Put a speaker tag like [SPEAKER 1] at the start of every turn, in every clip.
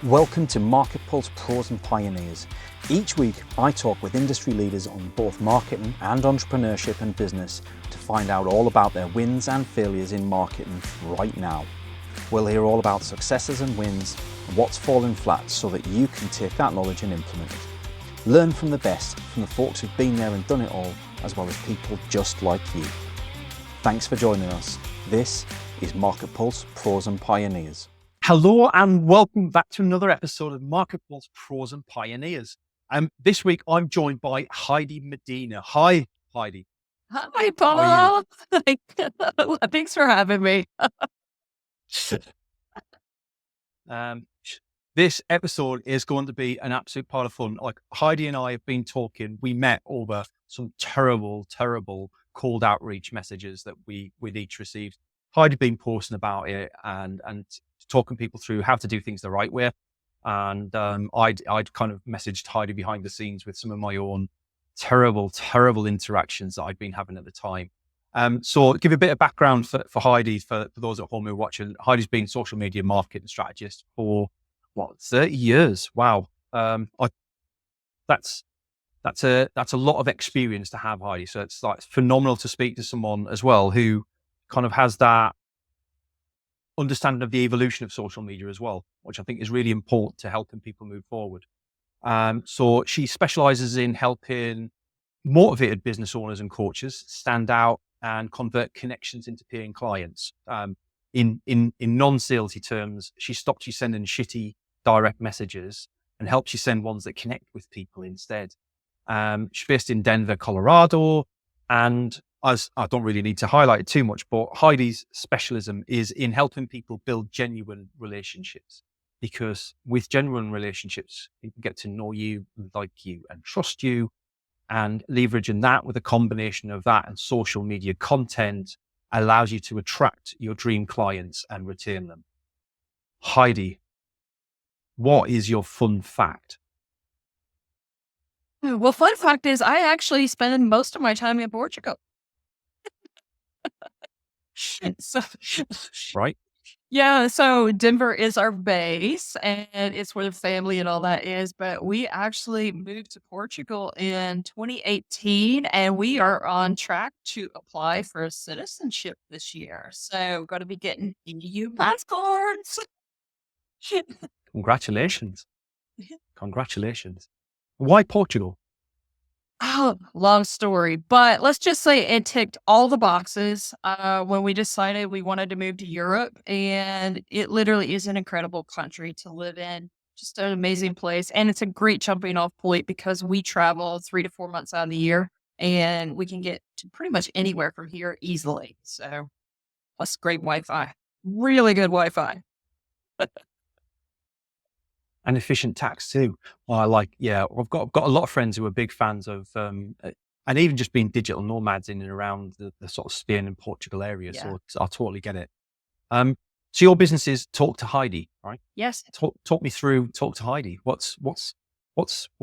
[SPEAKER 1] Welcome to MarketPulse Pros and Pioneers. Each week, I talk with industry leaders on both marketing and entrepreneurship and business to find out all about their wins and failures in marketing right now. We'll hear all about successes and wins and what's fallen flat so that you can take that knowledge and implement it. Learn from the best, from the folks who've been there and done it all, as well as people just like you. Thanks for joining us. This is MarketPulse Pros and Pioneers.
[SPEAKER 2] Hello and welcome back to another episode of MarketPulse Pros and Pioneers. This week I'm joined by Heidi Medina. Hi, Heidi.
[SPEAKER 3] Hi, Paul. Thanks for having me.
[SPEAKER 2] This episode is going to be an absolute pile of fun. Like Heidi and I have been talking. We met over some terrible cold outreach messages that we'd each received. Heidi'd been posting about it and talking people through how to do things the right way. And I'd kind of messaged Heidi behind the scenes with some of my own terrible interactions that I'd been having at the time. So give a bit of background for Heidi, for those at home who are watching. Heidi's been social media marketing strategist for 30 years. Wow. That's a lot of experience to have, Heidi. So it's like phenomenal to speak to someone as well who kind of has that understanding of the evolution of social media as well, which I think is really important to helping people move forward. So she specializes in helping motivated business owners and coaches stand out and convert connections into paying clients. In non-salesy terms, she stops you sending shitty direct messages and helps you send ones that connect with people instead. She's based in Denver, Colorado, and as I don't really need to highlight it too much, but Heidi's specialism is in helping people build genuine relationships, because with genuine relationships, people get to know you, like you, and trust you, and leveraging that with a combination of that and social media content allows you to attract your dream clients and retain them. Heidi, what is your fun fact?
[SPEAKER 3] Well, fun fact is I actually spend most of my time in Portugal. So,
[SPEAKER 2] Right?
[SPEAKER 3] yeah, so Denver is our base and it's where the family and all that is. But we actually moved to Portugal in 2018 and we are on track to apply for citizenship this year. So going to be getting EU passports.
[SPEAKER 2] Congratulations. Congratulations. Why Portugal?
[SPEAKER 3] Oh, long story, but let's just say it ticked all the boxes when we decided we wanted to move to Europe, and it literally is an incredible country to live in. Just an amazing place, and it's a great jumping off point because we travel 3 to 4 months out of the year, and we can get to pretty much anywhere from here easily. So, plus great Wi-Fi, really good Wi-Fi.
[SPEAKER 2] And efficient tax too. Well, I've got a lot of friends who are big fans of, and even just being digital nomads in and around the sort of Spain and Portugal area.
[SPEAKER 3] Yeah.
[SPEAKER 2] So I totally get it. So your business is Talk to Heidi, right?
[SPEAKER 3] Yes.
[SPEAKER 2] Talk me through Talk to Heidi. What's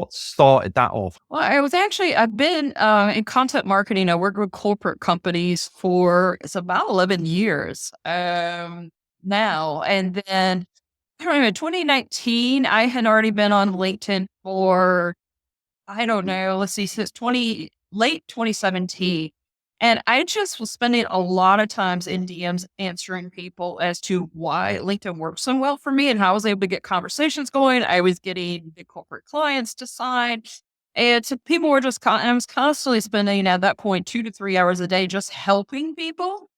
[SPEAKER 2] started that off?
[SPEAKER 3] Well, I've been in content marketing. I work with corporate companies for it's about 11 years now. And then I don't know, in 2019, I had already been on LinkedIn for, I don't know, let's see, since late 2017. And I just was spending a lot of times in DMs answering people as to why LinkedIn works so well for me and how I was able to get conversations going. I was getting the corporate clients to sign. And so people were I was constantly spending at that point 2 to 3 hours a day just helping people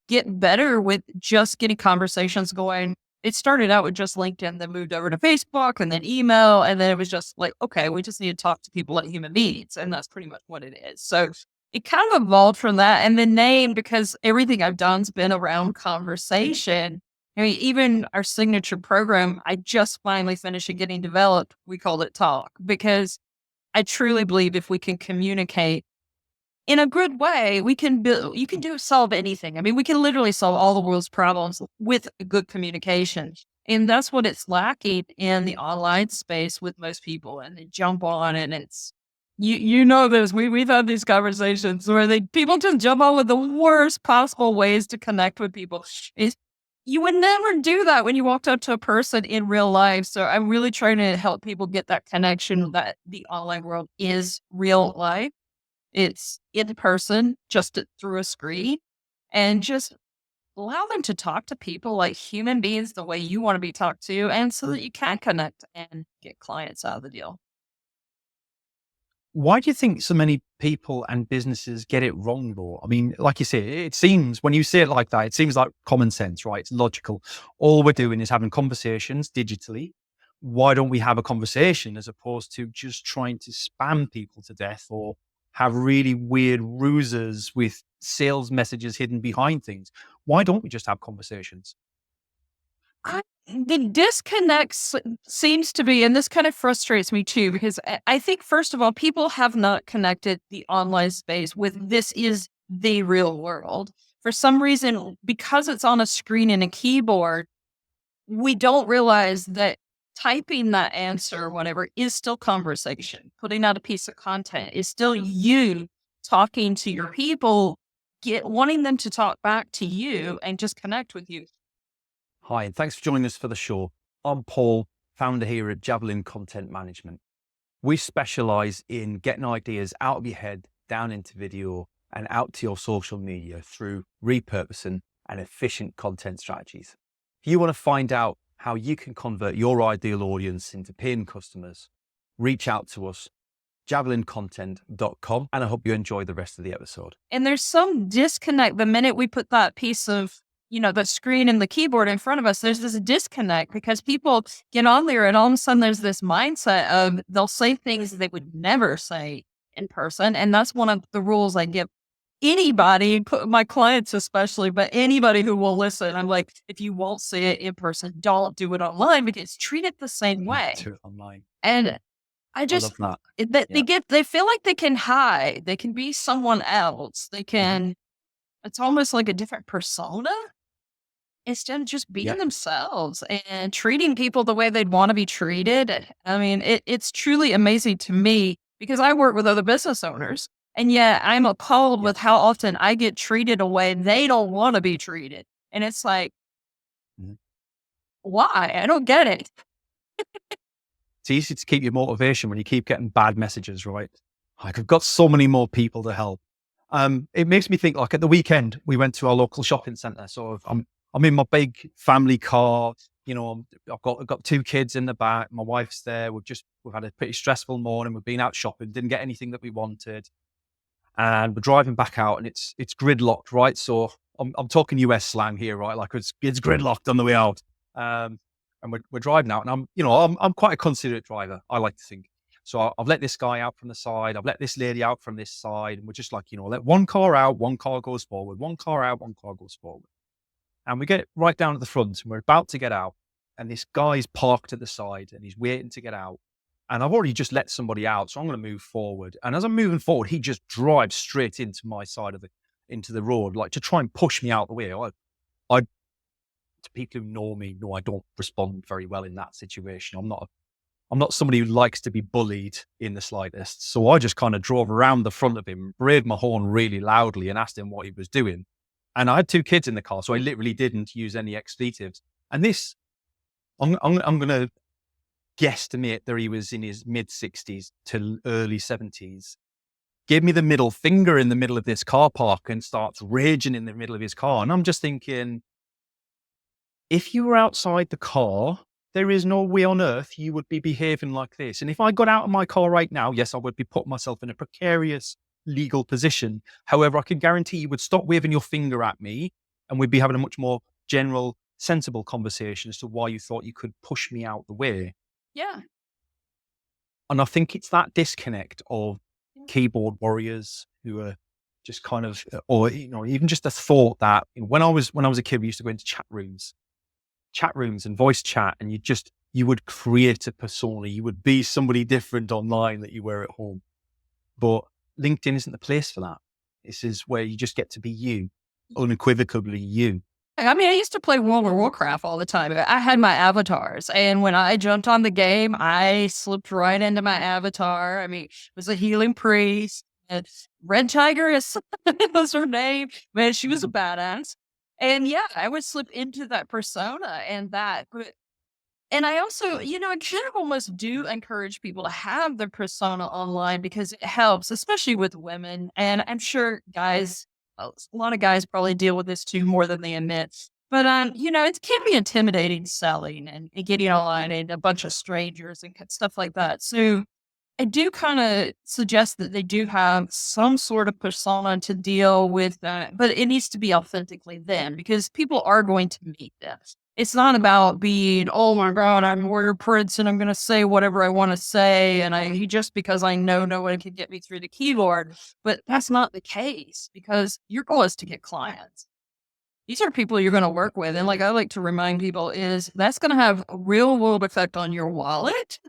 [SPEAKER 3] get better with just getting conversations going. It started out with just LinkedIn, then moved over to Facebook and then email. And then it was just like, okay, we just need to talk to people like human beings. And that's pretty much what it is. So it kind of evolved from that. And the name, because everything I've done's been around conversation. I mean, even our signature program, I just finally finished it getting developed. We called it Talk, because I truly believe if we can communicate in a good way, you can solve anything. I mean, we can literally solve all the world's problems with good communication. And that's what it's lacking in the online space with most people. And they jump on it and it's, you know this, we've had these conversations where people just jump on with the worst possible ways to connect with people. you would never do that when you walked up to a person in real life. So I'm really trying to help people get that connection that the online world is real life. It's in person, just through a screen, and just allow them to talk to people like human beings the way you want to be talked to, and so that you can connect and get clients out of the deal.
[SPEAKER 2] Why do you think so many people and businesses get it wrong, though? I mean, like you say, it seems when you say it like that, it seems like common sense, right? It's logical. All we're doing is having conversations digitally. Why don't we have a conversation as opposed to just trying to spam people to death or have really weird ruses with sales messages hidden behind things? Why don't we just have conversations?
[SPEAKER 3] The disconnect seems to be, and this kind of frustrates me too, because I think, first of all, people have not connected the online space with this is the real world. For some reason, because it's on a screen and a keyboard, we don't realize that typing that answer or whatever is still conversation. Putting out a piece of content is still you talking to your people, wanting them to talk back to you and just connect with you.
[SPEAKER 2] Hi, and thanks for joining us for the show. I'm Paul, founder here at Javelin Content Management. We specialize in getting ideas out of your head, down into video, and out to your social media through repurposing and efficient content strategies. If you want to find out how you can convert your ideal audience into paying customers, reach out to us, javelincontent.com, and I hope you enjoy the rest of the episode.
[SPEAKER 3] And there's some disconnect the minute we put that piece of, the screen and the keyboard in front of us. There's this disconnect because people get on there and all of a sudden there's this mindset of they'll say things they would never say in person. And that's one of the rules I give anybody, my clients especially, but anybody who will listen. I'm like, if you won't say it in person, don't do it online, because treat it the same way.
[SPEAKER 2] Do it online.
[SPEAKER 3] And I
[SPEAKER 2] I love that.
[SPEAKER 3] they feel like they can hide. They can be someone else. They can, it's almost like a different persona instead of just being
[SPEAKER 2] Yeah.
[SPEAKER 3] themselves and treating people the way they'd want to be treated. I mean, it's truly amazing to me because I work with other business owners, and yet I'm appalled with how often I get treated a way they don't want to be treated. And it's like,
[SPEAKER 2] Mhm.
[SPEAKER 3] why? I don't get it.
[SPEAKER 2] It's easy to keep your motivation when you keep getting bad messages, right? Like, I've got so many more people to help. It makes me think, like, at the weekend, we went to our local shopping center. So I'm in my big family car. I've got two kids in the back. My wife's there. We've had a pretty stressful morning. We've been out shopping, didn't get anything that we wanted, and we're driving back out, and it's gridlocked, right? So I'm talking US slang here, right? Like, it's gridlocked on the way out. And we're driving out, and I'm quite a considerate driver, I like to think. So I've let this guy out from the side, I've let this lady out from this side, and we're just like, let one car out, one car goes forward, one car out, one car goes forward. And we get right down at the front, and we're about to get out, and this guy's parked at the side, and he's waiting to get out. And I've already just let somebody out, so I'm going to move forward. And as I'm moving forward, he just drives straight into my side into the road, like to try and push me out the way. I to people who know me, know I don't respond very well in that situation. I'm not somebody who likes to be bullied in the slightest. So I just kind of drove around the front of him, brayed my horn really loudly, and asked him what he was doing. And I had two kids in the car, so I literally didn't use any expletives. And this, I'm going to guesstimate that he was in his mid 60s to early 70s. Gave me the middle finger in the middle of this car park and starts raging in the middle of his car. And I'm just thinking, if you were outside the car, there is no way on earth you would be behaving like this. And if I got out of my car right now, yes, I would be putting myself in a precarious legal position. However, I can guarantee you would stop waving your finger at me and we'd be having a much more general, sensible conversation as to why you thought you could push me out the way.
[SPEAKER 3] Yeah.
[SPEAKER 2] And I think it's that disconnect of keyboard warriors who are just kind of, or, even just a thought that when I was a kid, we used to go into chat rooms and voice chat, and you would create a persona. You would be somebody different online that you were at home. But LinkedIn isn't the place for that. This is where you just get to be you, unequivocally you.
[SPEAKER 3] I mean, I used to play World of Warcraft all the time. I had my avatars, and when I jumped on the game, I slipped right into my avatar. I mean, it was a healing priest. And Red Tiger was her name. Man, she was a badass. And yeah, I would slip into that persona and that, and I also, I kind of almost do encourage people to have their persona online because it helps, especially with women. And I'm sure guys, a lot of guys probably deal with this too more than they admit. But it can be intimidating selling and getting online and a bunch of strangers and stuff like that. So I do kind of suggest that they do have some sort of persona to deal with that, but it needs to be authentically them because people are going to meet them. It's not about being, oh my God, I'm Warrior Prince and I'm going to say whatever I want to say. And just because I know no one can get me through the keyboard, but that's not the case because your goal is to get clients. These are people you're going to work with. And like I like to remind people is that's going to have a real world effect on your wallet.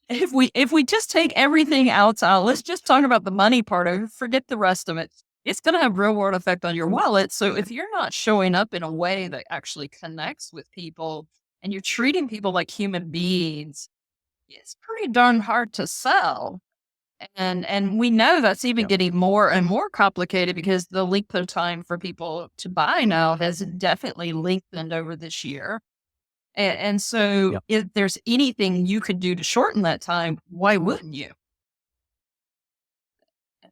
[SPEAKER 3] If we just take everything outside, let's just talk about the money part of it, forget the rest of it. It's going to have real world effect on your wallet. So if you're not showing up in a way that actually connects with people and you're treating people like human beings, it's pretty darn hard to sell. And we know that's even
[SPEAKER 2] Yeah.
[SPEAKER 3] getting more and more complicated because the length of time for people to buy now has definitely lengthened over this year. And so
[SPEAKER 2] Yeah.
[SPEAKER 3] if there's anything you could do to shorten that time, why wouldn't you?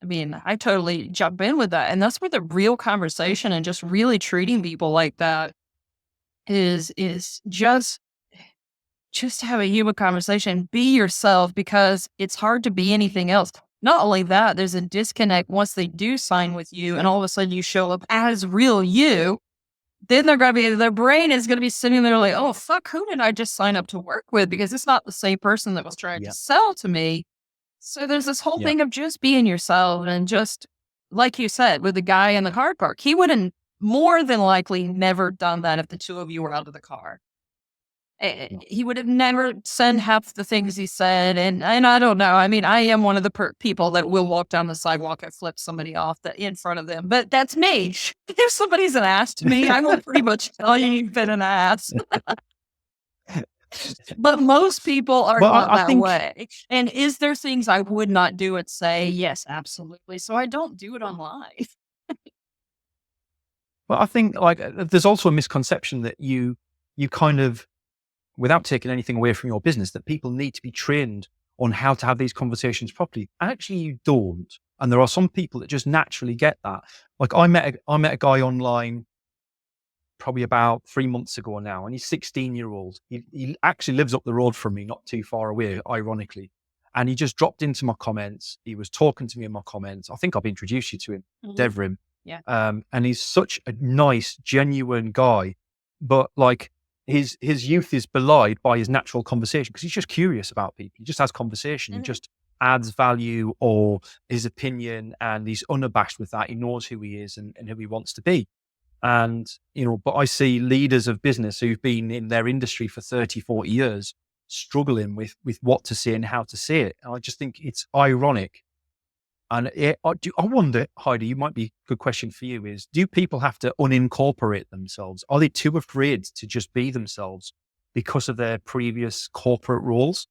[SPEAKER 3] I mean, I totally jump in with that. And that's where the real conversation and just really treating people like that is just have a human conversation. Be yourself because it's hard to be anything else. Not only that, there's a disconnect once they do sign with you and all of a sudden you show up as real you. Then their brain is gonna be sitting there like, oh fuck, who did I just sign up to work with? Because it's not the same person that was trying to
[SPEAKER 2] Yeah.
[SPEAKER 3] sell to me. So there's this whole
[SPEAKER 2] Yeah.
[SPEAKER 3] thing of just being yourself and just like you said, with the guy in the car park, he would have more than likely never done that if the two of you were out of the car. He would have never said half the things he said, and I don't know. I mean, I am one of the people that will walk down the sidewalk and flip somebody off in front of them, but that's me. If somebody's an ass to me, I will pretty much tell you you've been an ass. But most people are
[SPEAKER 2] Well,
[SPEAKER 3] not
[SPEAKER 2] I
[SPEAKER 3] that
[SPEAKER 2] think,
[SPEAKER 3] way. And is there things I would not do and say? Yes, absolutely. So I don't do it online.
[SPEAKER 2] like there's also a misconception that you kind of, without taking anything away from your business, that people need to be trained on how to have these conversations properly. Actually, you don't. And there are some people that just naturally get that. Like I met a guy online probably about 3 months ago now, and he's 16-year-old. He actually lives up the road from me, not too far away, ironically. And he just dropped into my comments. He was talking to me in my comments. I think I've introduced you to him, Devrim.
[SPEAKER 3] Yeah.
[SPEAKER 2] And he's such a nice, genuine guy. But like his youth is belied by his natural conversation because he's just curious about people. He just has conversation. He just adds value or his opinion, and he's unabashed with that. He knows who he is and who he wants to be. And, but I see leaders of business who've been in their industry for 30, 40 years struggling with what to say and how to say it. And I just think it's ironic. And I wonder, Heidi, you might be a good question for you is, do people have to unincorporate themselves? Are they too afraid to just be themselves because of their previous corporate roles?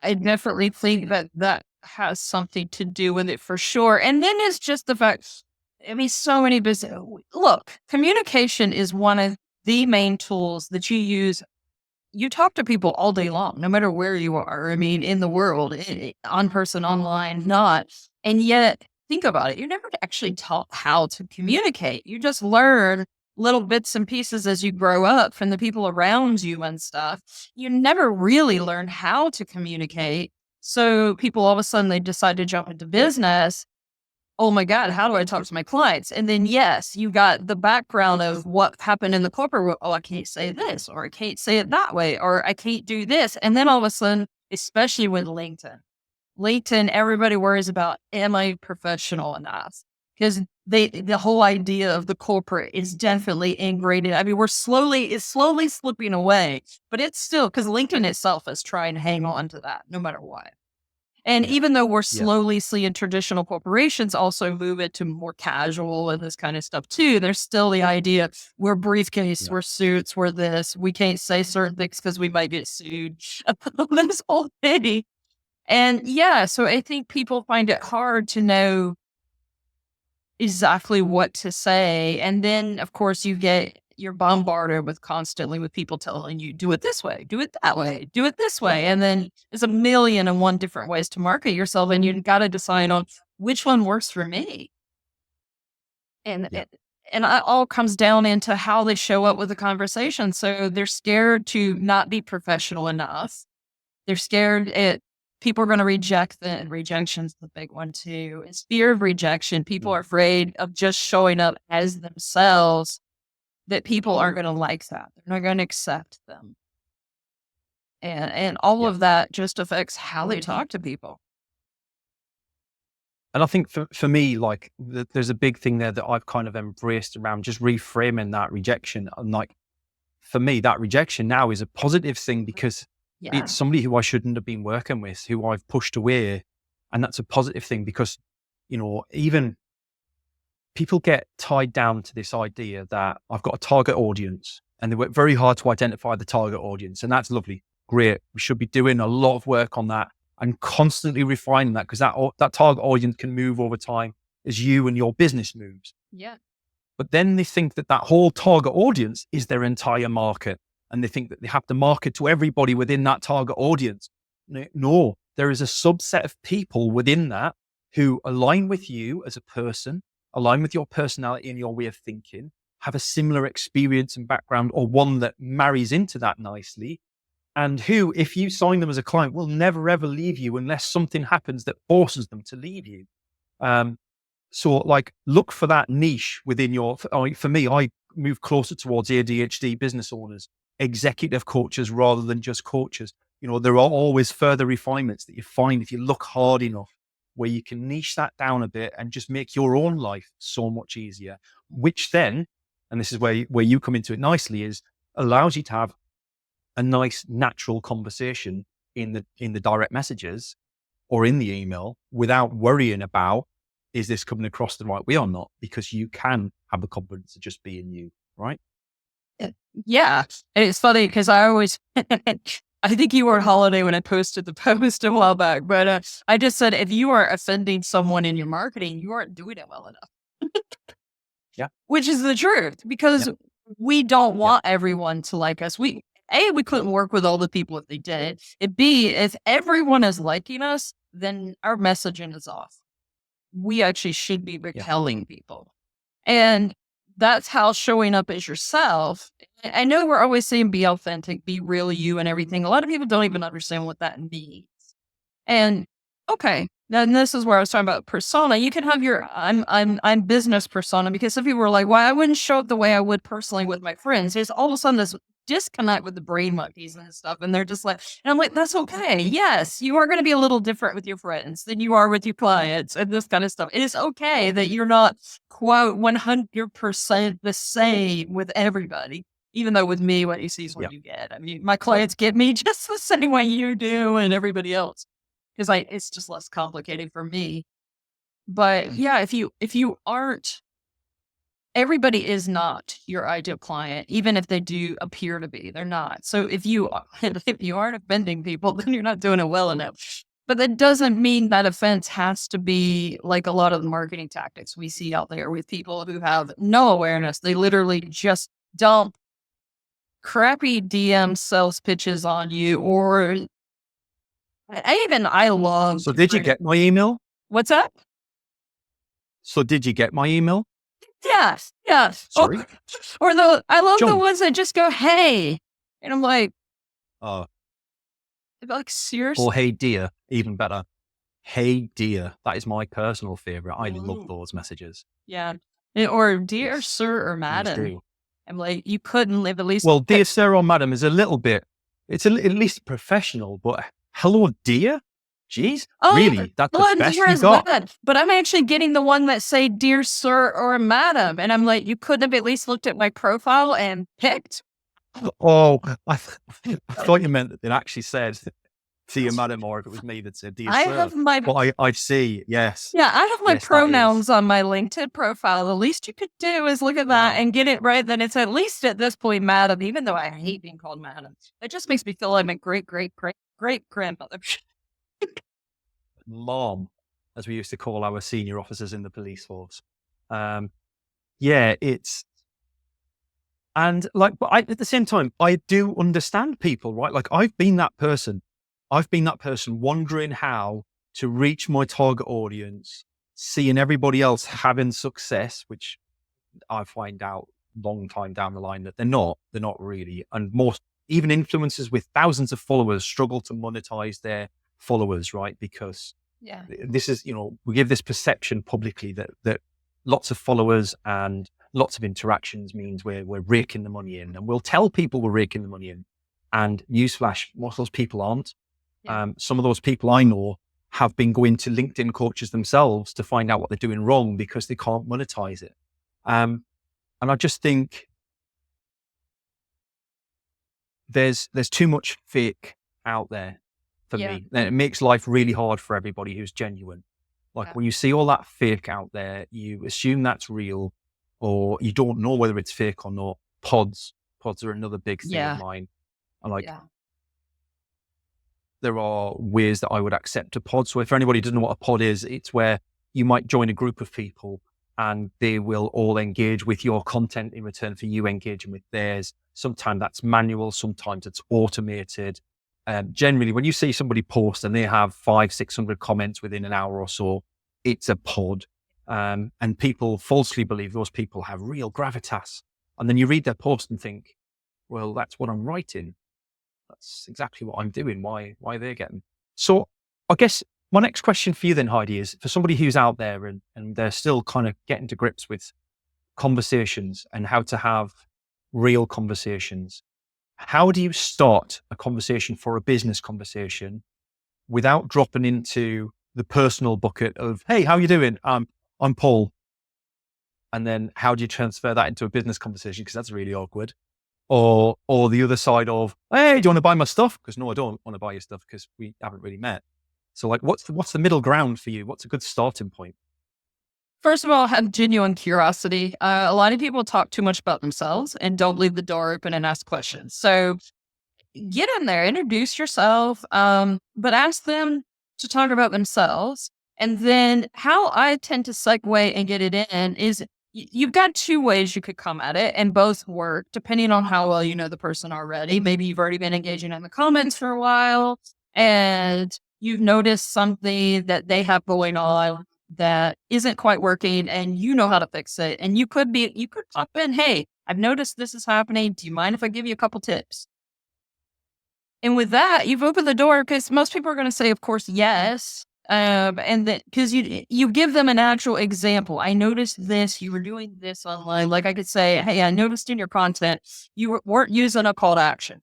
[SPEAKER 3] I definitely think that has something to do with it for sure. And then it's just the fact, I mean, so many business. Look, communication is one of the main tools that you use. You talk to people all day long, no matter where you are. I mean, in the world, on person, online, not. And yet, think about it. You're never actually taught how to communicate. You just learn little bits and pieces as you grow up from the people around you and stuff. You never really learn how to communicate. So people all of a sudden they decide to jump into business. Oh my God, how do I talk to my clients? And then, yes, you got the background of what happened in the corporate world. Oh, I can't say this, or I can't say it that way, or I can't do this. And then all of a sudden, especially with LinkedIn, everybody worries about, am I professional enough? Because the whole idea of the corporate is definitely ingrained. I mean, it's slowly slipping away, but it's still, because LinkedIn itself is trying to hang on to that no matter what. And even though we're slowly seeing traditional corporations also move it to more casual and this kind of stuff too, there's still the idea we're briefcase, we're suits, we're this, we can't say certain things because we might get sued. This whole thing. And yeah, so I think people find it hard to know exactly what to say. And then, of course, you're bombarded constantly with people telling you, do it this way, do it that way, do it this way. And then there's a million and one different ways to market yourself. And you've got to decide on which one works for me. And and it all comes down into how they show up with the conversation. So they're scared to not be professional enough. They're scared people are going to reject them, and rejection's the big one too. It's fear of rejection. People are afraid of just showing up as themselves, that people aren't going to like that. They're not going to accept them. And all of that just affects how they talk to people.
[SPEAKER 2] And I think for me, like there's a big thing there that I've kind of embraced around just reframing that rejection. And like, for me, that rejection now is a positive thing because it's somebody who I shouldn't have been working with, who I've pushed away. And that's a positive thing because, even people get tied down to this idea that I've got a target audience and they work very hard to identify the target audience. And that's lovely. Great. We should be doing a lot of work on that and constantly refining that because that target audience can move over time as you and your business moves.
[SPEAKER 3] Yeah.
[SPEAKER 2] But then they think that whole target audience is their entire market. And they think that they have to market to everybody within that target audience. No, there is a subset of people within that who align with you as a person, align with your personality and your way of thinking, have a similar experience and background or one that marries into that nicely. And who, if you sign them as a client, will never, ever leave you unless something happens that forces them to leave you. So like look for that niche within for me, I move closer towards ADHD business owners, executive coaches rather than just coaches. There are always further refinements that you find if you look hard enough where you can niche that down a bit and just make your own life so much easier, which then, and this is where you come into it nicely, is allows you to have a nice natural conversation in the direct messages or in the email without worrying about, is this coming across the right way or not? Because you can have the confidence of just being you, right?
[SPEAKER 3] Yeah. And it's funny because I always, I think you were on holiday when I posted the post a while back, but I just said, if you are offending someone in your marketing, you aren't doing it well enough.
[SPEAKER 2] Yeah.
[SPEAKER 3] Which is the truth because we don't want everyone to like us. We couldn't work with all the people if they did. And B, if everyone is liking us, then our messaging is off. We actually should be repelling people. And that's how showing up as yourself. I know we're always saying be authentic, be real you and everything. A lot of people don't even understand what that means. And okay, then this is where I was talking about persona. You can have your I'm business persona because some people are like, well, I wouldn't show up the way I would personally with my friends. There's all of a sudden this disconnect with the brain monkeys and stuff. And they're just like, and I'm like, that's okay. Yes, you are going to be a little different with your friends than you are with your clients and this kind of stuff. It is okay that you're not quote 100% the same with everybody. Even though with me, what you see is what you get. I mean, my clients get me just the same way you do and everybody else. Because it's just less complicated for me. But yeah, if you aren't, everybody is not your ideal client, even if they do appear to be, they're not. So if you aren't offending people, then you're not doing it well enough. But that doesn't mean that offense has to be like a lot of the marketing tactics we see out there with people who have no awareness. They literally just dump crappy DM sales pitches on you or I love.
[SPEAKER 2] So did you get my email?
[SPEAKER 3] What's that?
[SPEAKER 2] So did you get my email?
[SPEAKER 3] Yes. Yes.
[SPEAKER 2] Sorry.
[SPEAKER 3] I love the ones that just go, hey. And I'm like, seriously?
[SPEAKER 2] Or hey dear, even better. Hey dear. That is my personal favorite. I love those messages.
[SPEAKER 3] Yeah. Or dear sir or madam. I'm like, you couldn't live at least.
[SPEAKER 2] Well, dear sir or madam is a little bit, it's at least professional, but hello, dear? Jeez, really? That's the best you got?
[SPEAKER 3] Bad, but I'm actually getting the one that say, dear sir or madam. And I'm like, you couldn't have at least looked at my profile and picked.
[SPEAKER 2] Oh, I thought you meant that it actually said, dear madam, or if it was me that said, dear sir. I see, yes.
[SPEAKER 3] Yeah, I have my pronouns on my LinkedIn profile. The least you could do is look at that and get it right. Then it's at least at this point, madam, even though I hate being called madam. It just makes me feel like my great grandmother.
[SPEAKER 2] Mom, as we used to call our senior officers in the police force. Yeah, but at the same time, I do understand people, right? Like I've been that person wondering how to reach my target audience, seeing everybody else having success, which I find out long time down the line that they're not really. And most, even influencers with thousands of followers struggle to monetize their followers, right? Because this is, we give this perception publicly that lots of followers and lots of interactions means we're raking the money in, and we'll tell people we're raking the money in. And newsflash, most of those people aren't. Some of those people I know have been going to LinkedIn coaches themselves to find out what they're doing wrong because they can't monetize it. And I just think there's too much fake out there for me. And it makes life really hard for everybody who's genuine. Like when you see all that fake out there, you assume that's real, or you don't know whether it's fake or not. Pods are another big thing of mine. And there are ways that I would accept a pod. So if anybody doesn't know what a pod is, it's where you might join a group of people and they will all engage with your content in return for you engaging with theirs. Sometimes that's manual, sometimes it's automated. Generally, when you see somebody post and they have 500-600 comments within an hour or so, it's a pod. And people falsely believe those people have real gravitas. And then you read their post and think, well, that's what I'm writing. That's exactly what I'm doing. Why are they getting? So I guess my next question for you then, Heidi, is for somebody who's out there and they're still kind of getting to grips with conversations and how to have real conversations. How do you start a conversation for a business conversation without dropping into the personal bucket of, hey, how are you doing? I'm Paul. And then how do you transfer that into a business conversation? Because that's really awkward. Or the other side of, hey, do you want to buy my stuff? Because no, I don't want to buy your stuff because we haven't really met. So like, what's the middle ground for you? What's a good starting point?
[SPEAKER 3] First of all, have genuine curiosity. A lot of people talk too much about themselves and don't leave the door open and ask questions. So get in there, introduce yourself, but ask them to talk about themselves. And then how I tend to segue and get it in is you've got two ways you could come at it, and both work depending on how well you know the person already. Maybe you've already been engaging in the comments for a while and you've noticed something that they have going on that isn't quite working and you know how to fix it. And you could pop in, hey, I've noticed this is happening. Do you mind if I give you a couple tips? And with that, you've opened the door because most people are going to say, of course, yes. And that because you give them an actual example. I noticed this, you were doing this online. Like I could say, hey, I noticed in your content, you weren't using a call to action.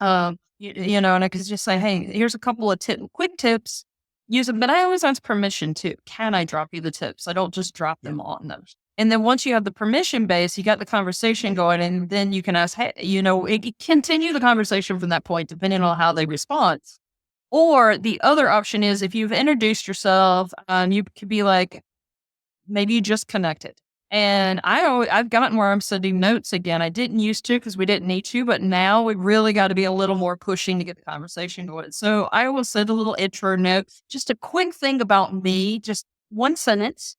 [SPEAKER 3] And I could just say, hey, here's a couple of quick tips. Use them, but I always ask permission too. Can I drop you the tips? I don't just drop them on them. And then once you have the permission base, you got the conversation going, and then you can ask, hey, continue the conversation from that point, depending on how they respond. Or the other option is if you've introduced yourself, you could be like, maybe you just connected. And I've gotten where I'm sending notes again. I didn't used to because we didn't need to, but now we really got to be a little more pushing to get the conversation going. So I will send a little intro note, just a quick thing about me, just one sentence.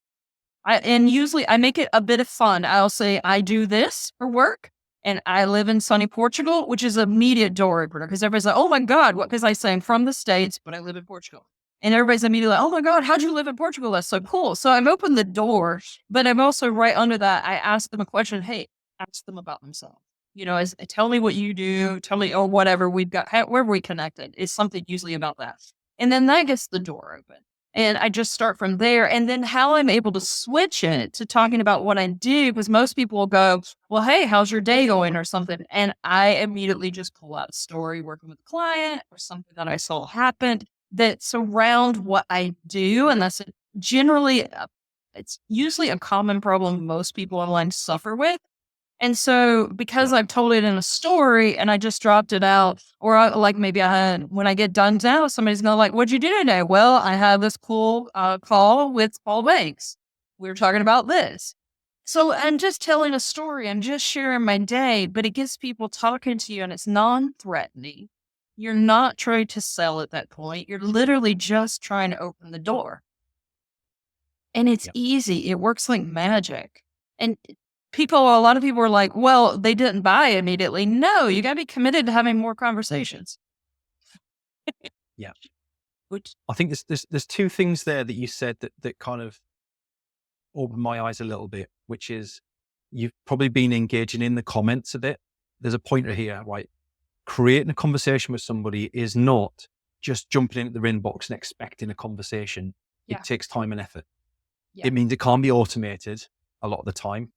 [SPEAKER 3] And usually I make it a bit of fun. I'll say, I do this for work and I live in sunny Portugal, which is immediate door opener because everybody's like, oh my God, what? Because I say I'm from the States, but I live in Portugal. And everybody's immediately like, oh my God, how'd you live in Portugal? That's so cool. So I've opened the door, but I'm also right under that. I ask them a question. Hey, ask them about themselves. Tell me what you do. Tell me, or whatever we've got, where we connected is something usually about that. And then that gets the door open. And I just start from there. And then how I'm able to switch it to talking about what I do, because most people will go, well, hey, how's your day going or something? And I immediately just pull out a story working with a client or something that I saw happened that's around what I do. And that's generally, it's usually a common problem most people online suffer with. And so because I've told it in a story and I just dropped it out, or when I get done now, somebody's going to like, what'd you do today? Well, I had this cool call with Paul Banks. We were talking about this. So I'm just telling a story. I'm just sharing my day, but it gets people talking to you and it's non-threatening. You're not trying to sell at that point. You're literally just trying to open the door. And it's easy. It works like magic. And a lot of people are like, well, they didn't buy immediately. No, you got to be committed to having more conversations.
[SPEAKER 2] Yeah.
[SPEAKER 3] Which,
[SPEAKER 2] I think there's two things there that you said that kind of opened my eyes a little bit, which is you've probably been engaging in the comments a bit. There's a pointer here, right? Creating a conversation with somebody is not just jumping into their inbox and expecting a conversation.
[SPEAKER 3] Yeah.
[SPEAKER 2] It takes time and effort.
[SPEAKER 3] Yeah.
[SPEAKER 2] It means it can't be automated a lot of the time,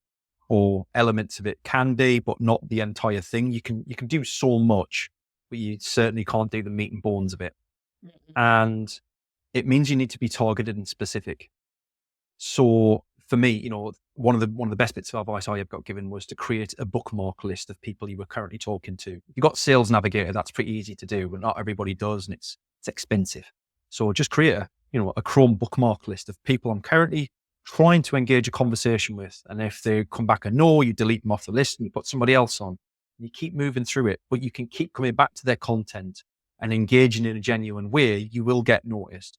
[SPEAKER 2] or elements of it can be, but not the entire thing. You can do so much, but you certainly can't do the meat and bones of it.
[SPEAKER 3] Mm-mm.
[SPEAKER 2] And it means you need to be targeted and specific. So for me, one of the best bits of advice I have got given was to create a bookmark list of people you were currently talking to. You've got Sales Navigator, that's pretty easy to do, but not everybody does, and it's expensive. So just create a Chrome bookmark list of people I'm currently trying to engage a conversation with. And if they come back a no, you delete them off the list and you put somebody else on. You keep moving through it, but you can keep coming back to their content and engaging in a genuine way. You will get noticed.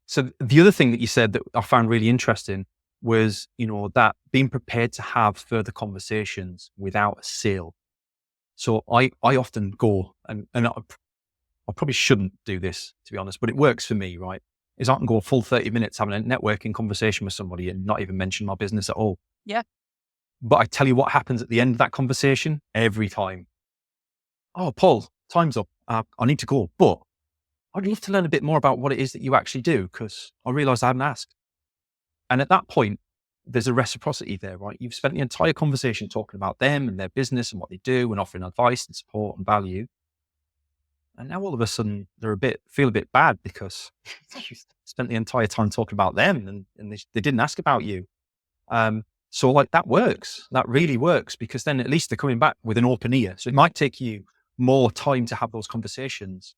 [SPEAKER 2] So the other thing that you said that I found really interesting was, that being prepared to have further conversations without a sale. So I often go, and I probably shouldn't do this, to be honest, but it works for me, right? Is I can go a full 30 minutes having a networking conversation with somebody and not even mention my business at all.
[SPEAKER 3] Yeah.
[SPEAKER 2] But I tell you what happens at the end of that conversation every time. Oh, Paul, time's up. I need to go, but I'd love to learn a bit more about what it is that you actually do, because I realized I hadn't asked. And at that point, there's a reciprocity there, right? You've spent the entire conversation talking about them and their business and what they do and offering advice and support and value. And now all of a sudden feel a bit bad because you spent the entire time talking about them and they didn't ask about you. So like that works. That really works, because then at least they're coming back with an open ear. So it might take you more time to have those conversations,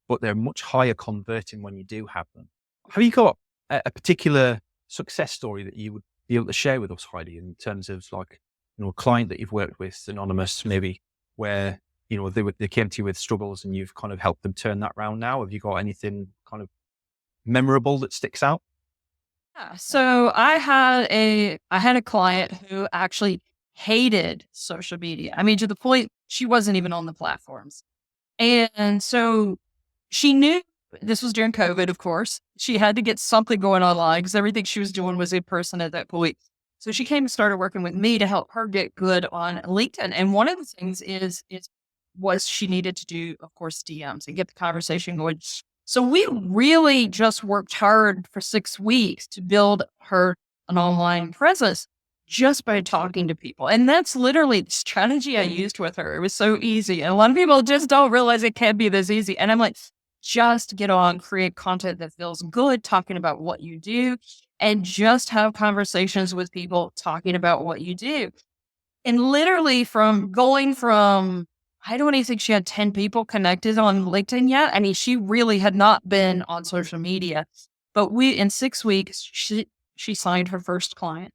[SPEAKER 2] but they're much higher converting when you do have them. Have you got a particular success story that you would be able to share with us, Heidi, in terms of like, a client that you've worked with, anonymous maybe, where, they came to you with struggles and you've kind of helped them turn that round now? Have you got anything kind of memorable that sticks out?
[SPEAKER 3] Yeah. So I had a client who actually hated social media. I mean, to the point she wasn't even on the platforms. And so she knew this was during COVID, of course. She had to get something going online because everything she was doing was in person at that point. So she came and started working with me to help her get good on LinkedIn. And one of the things was she needed to do, of course, DMs and get the conversation going. So we really just worked hard for 6 weeks to build her an online presence just by talking to people. And that's literally the strategy I used with her. It was so easy. And a lot of people just don't realize it can be this easy. And I'm like, just get on, create content that feels good, talking about what you do, and just have conversations with people talking about what you do. And literally I don't even think she had 10 people connected on LinkedIn yet. I mean, she really had not been on social media, but in 6 weeks, she signed her first client.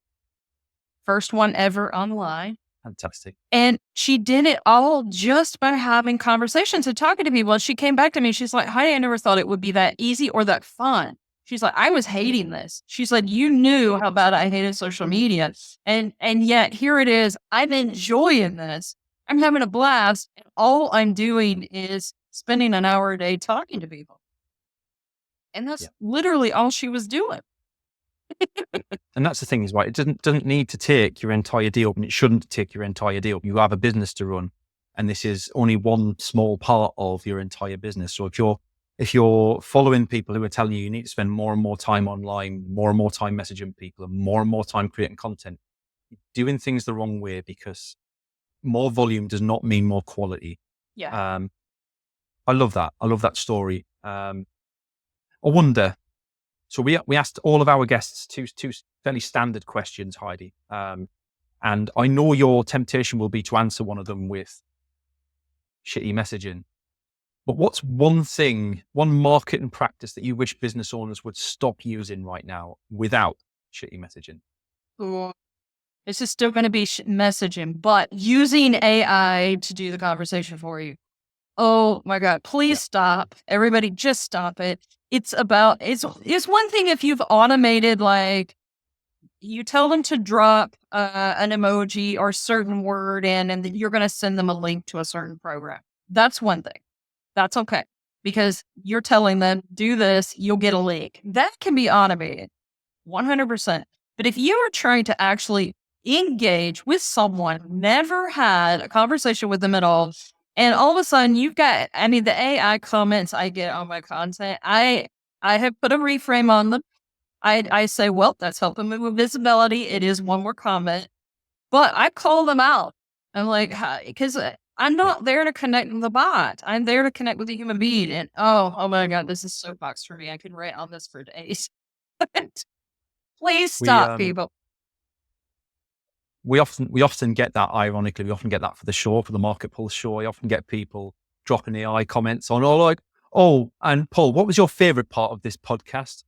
[SPEAKER 3] First one ever online.
[SPEAKER 2] Fantastic.
[SPEAKER 3] And she did it all just by having conversations and talking to people. And she came back to me. She's like, Heidi, I never thought it would be that easy or that fun. She's like, I was hating this. She's like, you knew how bad I hated social media. And yet here it is. I'm enjoying this. I'm having a blast. And all I'm doing is spending an hour a day talking to people. And that's literally all she was doing.
[SPEAKER 2] And that's the thing is, right, it doesn't need to take your entire deal, and it shouldn't take your entire deal. You have a business to run, and this is only one small part of your entire business. So if you're following people who are telling you need to spend more and more time online, more and more time messaging people, and more time creating content, you're doing things the wrong way, because more volume does not mean more quality.
[SPEAKER 3] Yeah.
[SPEAKER 2] I love that. I love that story. I wonder. So we asked all of our guests two fairly standard questions, Heidi. And I know your temptation will be to answer one of them with shitty messaging. But what's one marketing practice that you wish business owners would stop using right now without shitty messaging?
[SPEAKER 3] This is still going to be messaging, but using AI to do the conversation for you. Oh my God, please stop. Everybody just stop it. It's one thing if you've automated like you tell them to drop an emoji or a certain word in, and then you're going to send them a link to a certain program. That's one thing. That's okay. Because you're telling them, do this, you'll get a link. That can be automated, 100%. But if you are trying to actually engage with someone, never had a conversation with them at all, and all of a sudden you've got, the AI comments I get on my content, I have put a reframe on them. I say, well, that's helping me with visibility. It is one more comment, but I call them out. I'm like, because I'm not there to connect with the bot. I'm there to connect with the human being. And oh my God, this is soapbox for me. I could write on this for days. Please stop, people.
[SPEAKER 2] We often get that, ironically, we often get that for the show, for the MarketPulse show. We often get people dropping AI comments on, and Paul, what was your favorite part of this podcast?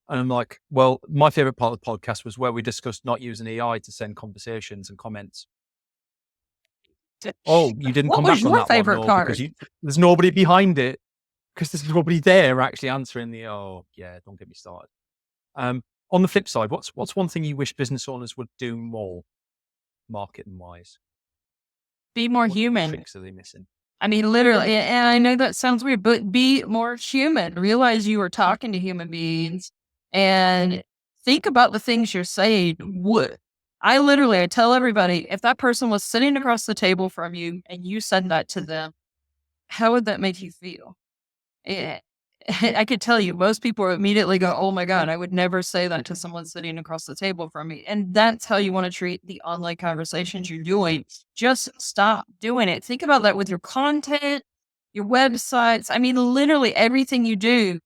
[SPEAKER 2] And I'm like, well, my favorite part of the podcast was where we discussed not using AI to send conversations and comments. Oh, you didn't come back on that one? What was your favorite part? Because there's nobody behind it, because there's nobody there actually answering don't get me started. On the flip side, what's one thing you wish business owners would do more, marketing wise?
[SPEAKER 3] Be more human.
[SPEAKER 2] What tricks are they missing?
[SPEAKER 3] Literally, and I know that sounds weird, but be more human. Realize you are talking to human beings and think about the things you're saying. I tell everybody, if that person was sitting across the table from you and you said that to them, how would that make you feel? I could tell you, most people immediately go, oh my God, I would never say that to someone sitting across the table from me. And that's how you want to treat the online conversations you're doing. Just stop doing it. Think about that with your content, your websites. Literally everything you do.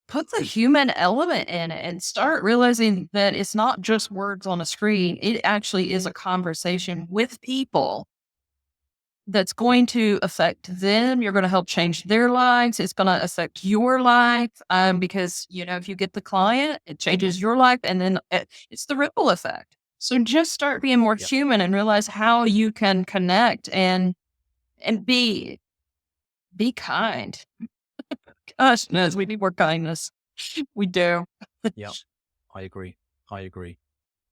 [SPEAKER 3] Put the human element in it and start realizing that it's not just words on a screen. It actually is a conversation with people that's going to affect them. You're going to help change their lives. It's going to affect your life because, if you get the client, it changes your life, and then it's the ripple effect. So just start being more human and realize how you can connect and be kind. Gosh, no, we need more kindness. We do.
[SPEAKER 2] Yeah, I agree.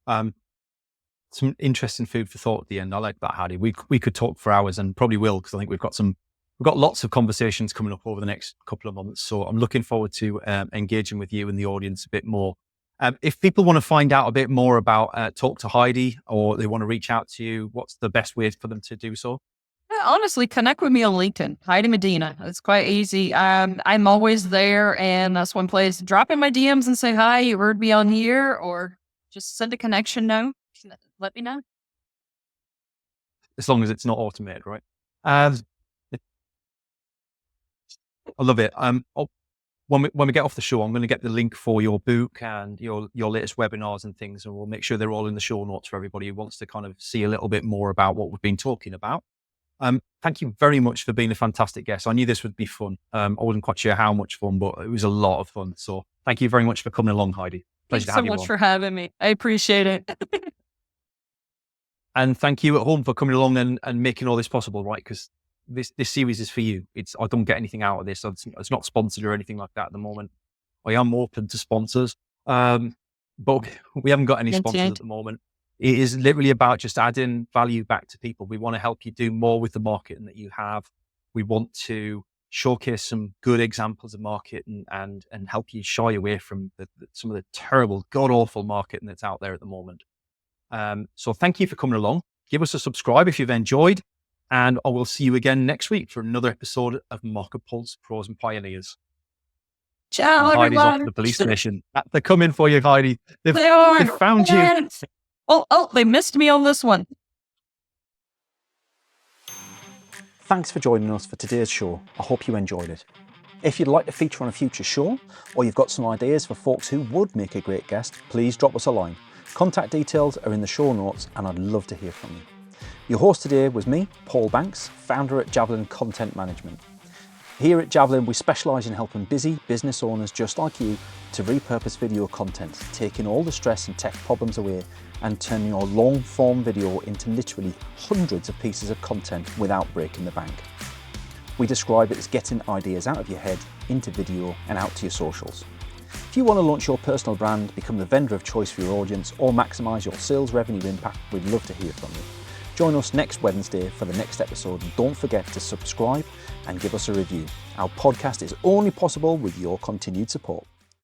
[SPEAKER 2] Some interesting food for thought at the end. I like that, Heidi. We could talk for hours, and probably will, because I think we've got lots of conversations coming up over the next couple of months. So I'm looking forward to engaging with you and the audience a bit more. If people want to find out a bit more about Talk to Heidi, or they want to reach out to you, what's the best way for them to do so?
[SPEAKER 3] Honestly, connect with me on LinkedIn, Heidi Medina. It's quite easy. I'm always there, and that's one place. Drop in my DMs and say, hi, you heard me on here, or just send a connection note. Let me know.
[SPEAKER 2] As long as it's not automated, right? I love it. When we get off the show, I'm going to get the link for your book and your latest webinars and things, and we'll make sure they're all in the show notes for everybody who wants to kind of see a little bit more about what we've been talking about. Thank you very much for being a fantastic guest. I knew this would be fun. I wasn't quite sure how much fun, but it was a lot of fun. So thank you very much for coming along, Heidi. Pleasure to have you on.
[SPEAKER 3] Thanks so much for having me. I appreciate it.
[SPEAKER 2] And thank you at home for coming along and making all this possible, right? Because this series is for you. I don't get anything out of this. It's not sponsored or anything like that at the moment. I am open to sponsors, but we haven't got any sponsors at the moment. It is literally about just adding value back to people. We want to help you do more with the marketing that you have. We want to showcase some good examples of marketing and help you shy away from some of the terrible, god-awful marketing that's out there at the moment. So thank you for coming along. Give us a subscribe if you've enjoyed, and I will see you again next week for another episode of MarketPulse Pros and Pioneers.
[SPEAKER 3] Ciao,
[SPEAKER 2] and Heidi's
[SPEAKER 3] everyone.
[SPEAKER 2] off to the police station. They're coming for you, Heidi. They've found you.
[SPEAKER 3] Oh, they missed me on this one.
[SPEAKER 1] Thanks for joining us for today's show. I hope you enjoyed it. If you'd like to feature on a future show, or you've got some ideas for folks who would make a great guest, please drop us a line. Contact details are in the show notes, and I'd love to hear from you. Your host today was me, Paul Banks, founder at Javelin Content Management. Here at Javelin, we specialise in helping busy business owners just like you to repurpose video content, taking all the stress and tech problems away and turning your long-form video into literally hundreds of pieces of content without breaking the bank. We describe it as getting ideas out of your head into video and out to your socials. If If you want to launch your personal brand, become the vendor of choice for your audience, or maximise your sales revenue impact, we'd love to hear from you. Join us next Wednesday for the next episode, and don't forget to subscribe and give us a review. Our podcast is only possible with your continued support.